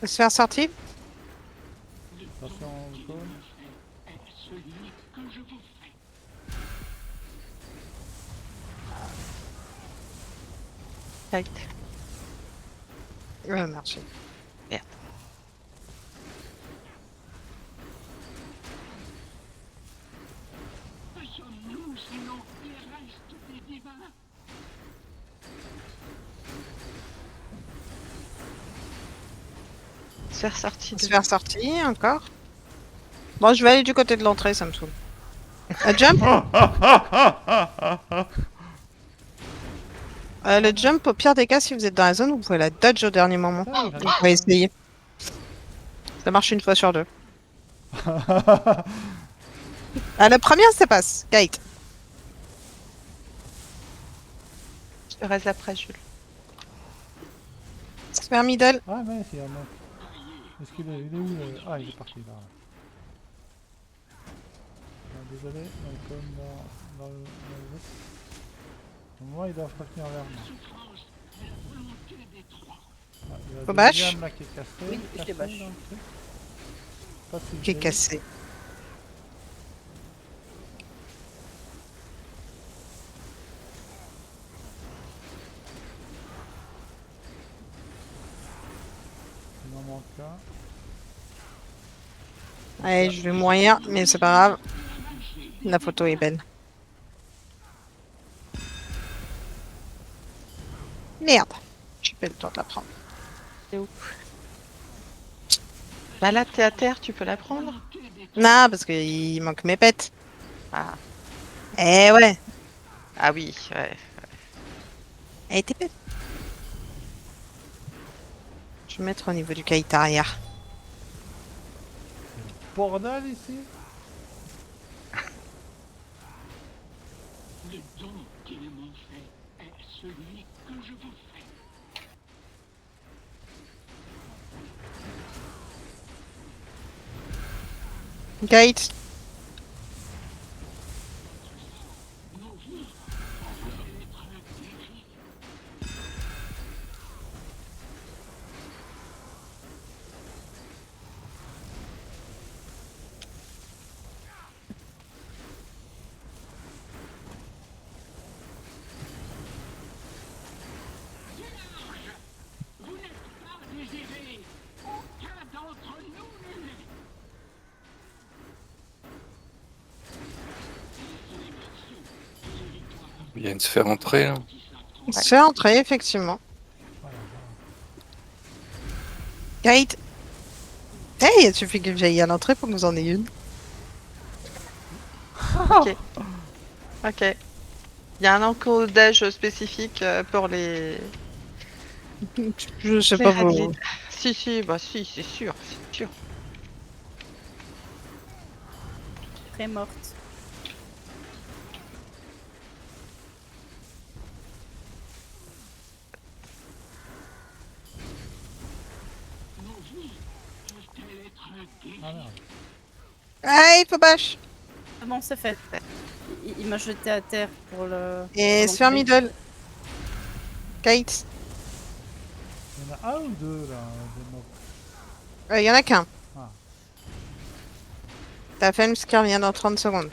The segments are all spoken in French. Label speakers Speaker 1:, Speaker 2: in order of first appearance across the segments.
Speaker 1: Se faire sortir.
Speaker 2: Attention au cône.
Speaker 3: Kite.
Speaker 1: Merci.
Speaker 3: Merde. Se faire sortir
Speaker 1: Se
Speaker 3: de...
Speaker 1: faire sortir encore. Bon, je vais aller du côté de l'entrée, ça me saoule. Jump. Le jump, au pire des cas, si vous êtes dans la zone, vous pouvez la dodge au dernier moment.
Speaker 2: Ah,
Speaker 1: Vous pouvez essayer. Ça marche une fois sur deux. La première, ça passe. Kate.
Speaker 3: Je te reste après, Jules.
Speaker 1: Super middle.
Speaker 2: Ah mais c'est un autre. Est-ce qu'il est, il est où Ah, il est parti là. Ah, désolé, comme dans le moment, il doit revenir vers moi. Ah, il y a le
Speaker 1: Bâche.
Speaker 2: deuxième là qui est cassé.
Speaker 4: Oui, je
Speaker 2: cassé
Speaker 4: l'ai bâche.
Speaker 2: dans le truc. Pas de
Speaker 1: Qui est
Speaker 2: soucis.
Speaker 1: cassé.
Speaker 2: Il m'en manque un.
Speaker 1: Allez, je vais moyen, mais c'est pas grave. La photo est belle. Merde. J'ai pas le temps de la prendre.
Speaker 3: C'est où? Bah là, t'es à terre, tu peux la prendre?
Speaker 1: Non, parce qu'il manque mes pets.
Speaker 3: Ah,
Speaker 1: Eh ouais.
Speaker 3: ah oui, ouais.
Speaker 1: Elle était belle. Je vais mettre au niveau du kite arrière.
Speaker 2: Bordel ici.
Speaker 1: Kite.
Speaker 5: Il vient de se faire entrer. Là.
Speaker 1: C'est entré, effectivement. Kate. Hey, il suffit que j'aille à l'entrée pour que vous en ayez une.
Speaker 3: Ok. Ok. Il y a un encodage spécifique pour les...
Speaker 1: Je sais
Speaker 3: les
Speaker 1: pas
Speaker 3: radiers.
Speaker 1: vous.
Speaker 3: Si, bah si, c'est sûr, c'est sûr.
Speaker 4: Très morte.
Speaker 2: Ah merde.
Speaker 1: Hey, faut bâche.
Speaker 4: Ah bon, c'est fait. Il m'a jeté à terre pour le...
Speaker 1: Et
Speaker 4: pour
Speaker 1: sur
Speaker 4: l'entrée.
Speaker 1: middle. Kate.
Speaker 2: Il y en a un ou deux là, des mobs.
Speaker 1: Il y en a qu'un.
Speaker 2: Ah.
Speaker 1: Ta femme qui revient dans 30 secondes.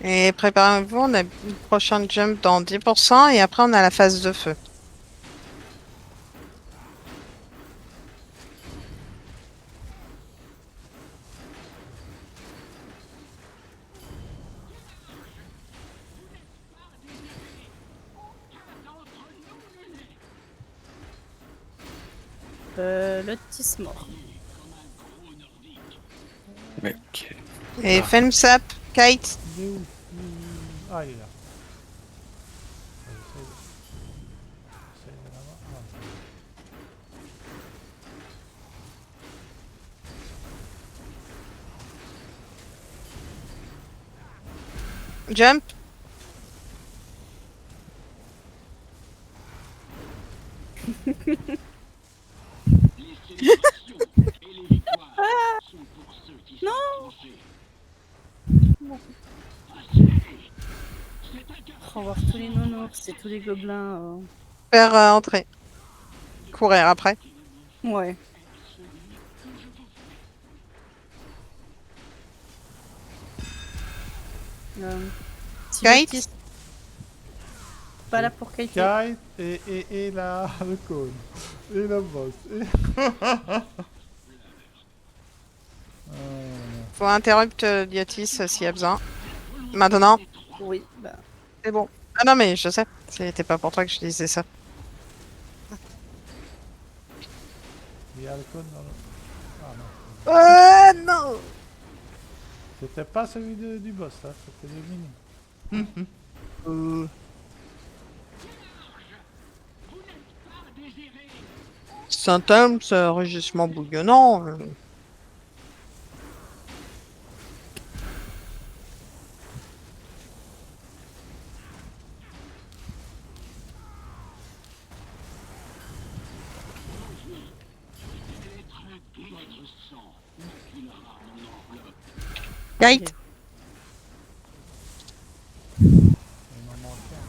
Speaker 1: Et préparez-vous, on a le prochain jump dans 10% et après on a la phase de feu.
Speaker 4: Le tis mort.
Speaker 5: Mec.
Speaker 1: Et Felmsap, Kate.
Speaker 2: Il est où Ah, il est là. J'essaie de l'avoir. Ah.
Speaker 1: Jump.
Speaker 4: Non. Pour voir tous les nounours et tous les gobelins.
Speaker 1: Faire entrer. Courir après.
Speaker 4: Ouais.
Speaker 1: Kate
Speaker 4: Tivotis. Pas là pour Kate.
Speaker 2: Kite et la... le cône. Et la bosse. Et...
Speaker 1: Faut interrupt Diotis s'il y a besoin. Maintenant.
Speaker 4: Oui, bah.
Speaker 1: C'est bon. Ah non, mais je sais. C'était pas pour toi que je disais ça.
Speaker 2: Il y a le cône dans le... Ah non.
Speaker 1: Non.
Speaker 2: C'était pas celui du boss, ça. C'était le mini.
Speaker 1: Saint-Elme, c'est un rugissement bouillonnant. Kate
Speaker 2: Il m'en manque un.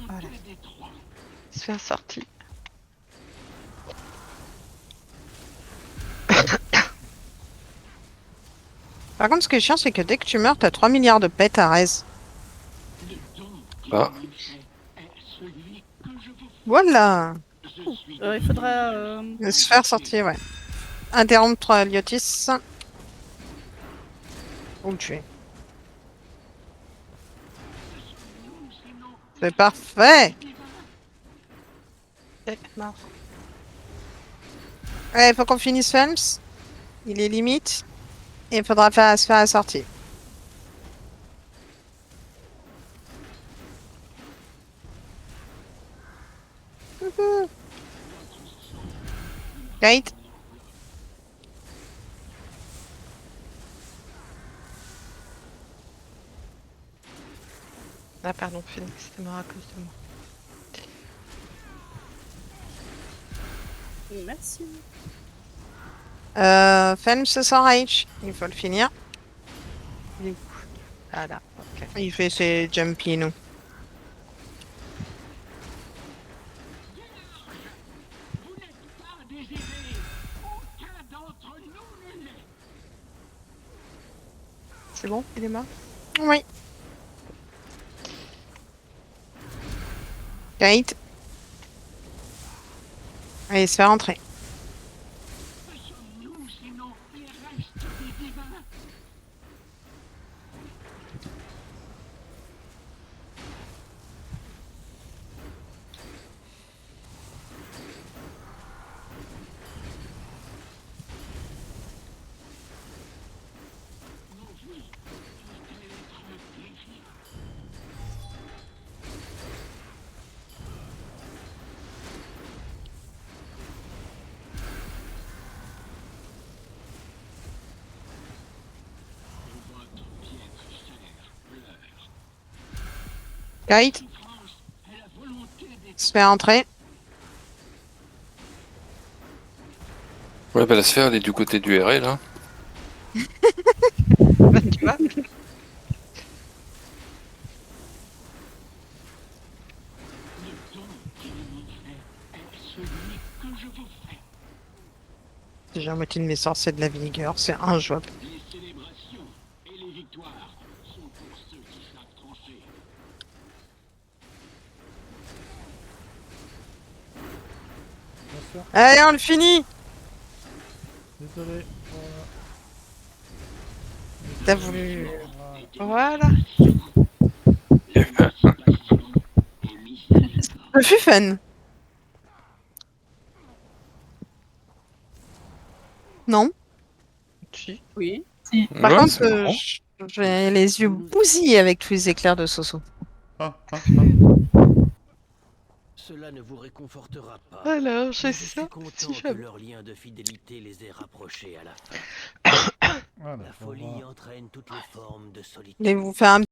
Speaker 3: Voilà. Sphère sortie.
Speaker 1: Par contre, ce qui est chiant, c'est que dès que tu meurs, t'as 3 milliards de pets à raise.
Speaker 5: Ah,
Speaker 1: Voilà.
Speaker 4: Il faudra.
Speaker 1: Se faire sortir, ouais. Interrompre Liotis. Ou le tuer. C'est parfait.
Speaker 3: Ok, mort.
Speaker 1: Ouais, il faut qu'on finisse Phelps. Il est limite. Et il faudra se faire la sortie. Wouhou. Kate
Speaker 3: Ah pardon, Phoenix, c'était mort à cause de moi.
Speaker 4: Merci.
Speaker 1: Phelps sans rage. Il faut le finir.
Speaker 3: Il est où? Ah là, ok.
Speaker 1: Il fait ses jumpy, nous.
Speaker 3: C'est bon, il est mort?
Speaker 1: Oui. Kate. Allez, se faire entrer. Kate. Se faire entrer.
Speaker 5: ouais, bah la sphère, elle est du côté du RL, hein.
Speaker 3: Bah, tu vois?
Speaker 1: Déjà, la moitié de mes sorts, c'est de la vigueur. C'est injouable.
Speaker 2: Bien sûr.
Speaker 1: Allez, on le finit.
Speaker 2: Désolé.
Speaker 1: T'as voulu...
Speaker 2: Voilà.
Speaker 3: Voilà.
Speaker 1: Ce fut fun. Non.
Speaker 3: Si.
Speaker 4: Oui.
Speaker 1: Par
Speaker 5: Ouais,
Speaker 1: contre,
Speaker 5: c'est marrant.
Speaker 1: j'ai les yeux bousillés avec tous les éclairs de Soso.
Speaker 6: Cela ne vous réconfortera pas.
Speaker 3: Alors,
Speaker 6: Mais
Speaker 3: j'ai
Speaker 6: je
Speaker 3: ça.
Speaker 6: suis content
Speaker 3: Si
Speaker 6: que
Speaker 3: jamais.
Speaker 6: leur lien de fidélité les ait rapprochés à la fin.
Speaker 2: Voilà,
Speaker 6: La
Speaker 2: on
Speaker 6: folie
Speaker 2: va-
Speaker 6: entraîne toutes les formes de solitude.
Speaker 1: Voulez-vous faire un